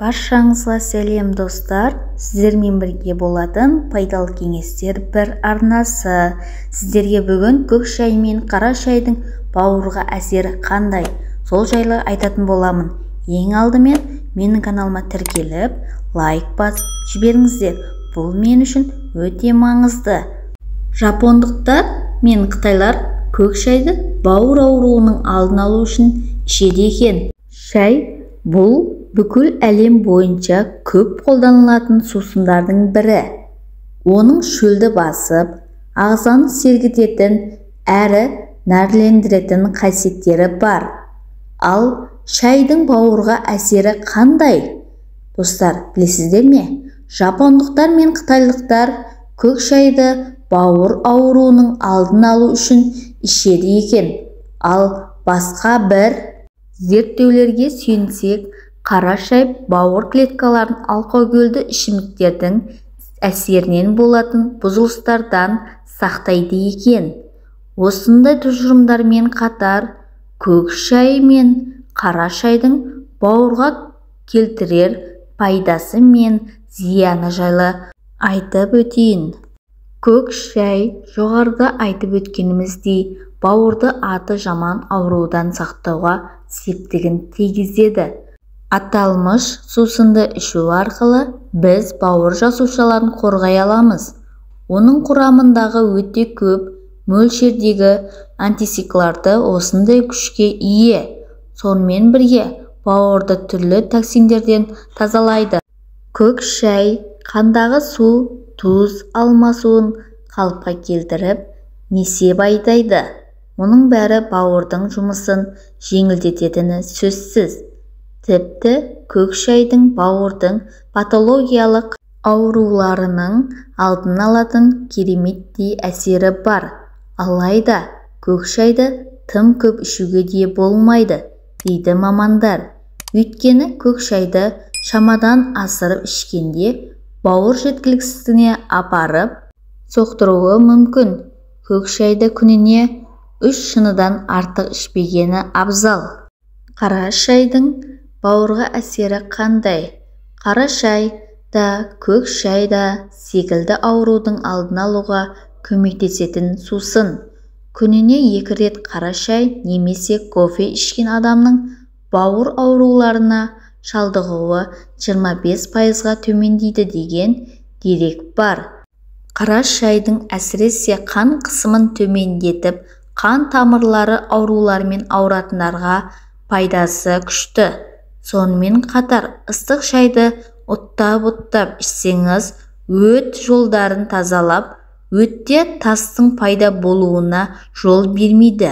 Баршаңызға сәлем достар, сіздермен бірге болатын пайдалы кеңестер бір арнасы. Сіздерге бүгін көк шай мен қара шайдың бауырға әсері қандай, сол жайлы айтатын боламын. Ең алдымен менің каналыма тіркеліп, лайк басып жіберіңіздер. Бұл мен үшін өте маңызды. Жапондықтар мен қытайлар көк шайды бауыр ауруының алдын алу үшін ішеді екен. Шай бұл бүкіл әлем бойынша көп қолданылатын сусындардың бірі. Оның шөлді басып, ағзаны сергітетін әрі нәрлендіретін қасиеттері бар. Ал шайдың бауырға әсері қандай? Достар, білесіздер ме? Жапондықтар мен қытайлықтар көк шайды бауыр ауруының алдын алу үшін ішеді екен. Ал басқа бір зерттеулерге сүйенсек, қара шай бауыр клеткаларын алкогольді ішімдіктердің әсерінен болатын бұзылыстардан сақтайды екен. Осындай тұжырымдармен қатар, көк шай мен қара шайдың бауырға келтірер пайдасы мен зияны жайлы айтып өтейін. Көк шай жоғарыда айтып өткеніміздей бауырды аты жаман аурудан сақтауға септігін тигізеді. Аталмыш сусынды ішу арқылы біз бауыр жасушаларын қорғай аламыз. Оның құрамындағы өте көп мөлшердегі антицикларды осындай күшке ие. Сонымен бірге бауырды түрлі токсиндерден тазалайды. Көк шай қандағы су, тұз алмасуын қалыпқа келтіріп, несеп айдайды. Оның бәрі бауырдың жұмысын жеңілдететіні сөзсіз. Тіпті көк шайдың бауырдың патологиялық ауруларының алдын алатын кереметтей әсері бар. Алайда көк шайды тым көп ішуге де болмайды, дейді мамандар. Өйткені көк шайды шамадан асырып ішкенде бауыр жеткіліксіздігіне апарып соқтыруы мүмкін. Көк шайды күніне 3 шыныдан артық ішпегені абзал. Қара шайдың бауырға әсері қандай? Қара шай да, көк шай да секілді аурудың алдын алуға көмектесетін сусын. Күніне 2 рет қара шай немесе кофе ішкен адамның бауыр ауруларына шалдығуы 25%-ға төмендейді деген дерек бар. Қара шайдың әсіресе қан қысымын төмендетіп, қан тамырлары ауруларымен ауыратындарға пайдасы күшті. Сонымен қатар ыстық шайды оттап ішсеңіз, өт жолдарын тазалап, өтте тастың пайда болуына жол бермейді.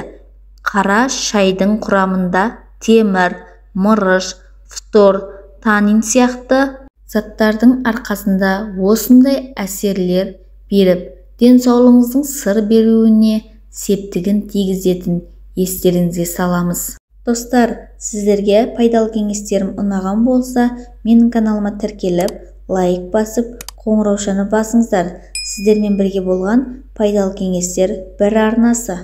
Қара шайдың құрамында темір, мырыш, фтор, танин сияқты заттардың арқасында осындай әсерлер беріп, денсаулығыңыздың сыр беруіне септігін тигізетін естеріңізге саламыз. Достар, сіздерге пайдалы кеңестерім ұнаған болса, менің каналыма тіркеліп, лайк басып, қоңыраушаны басыңыздар. Сіздермен бірге болған пайдалы кеңестер бір арнасы.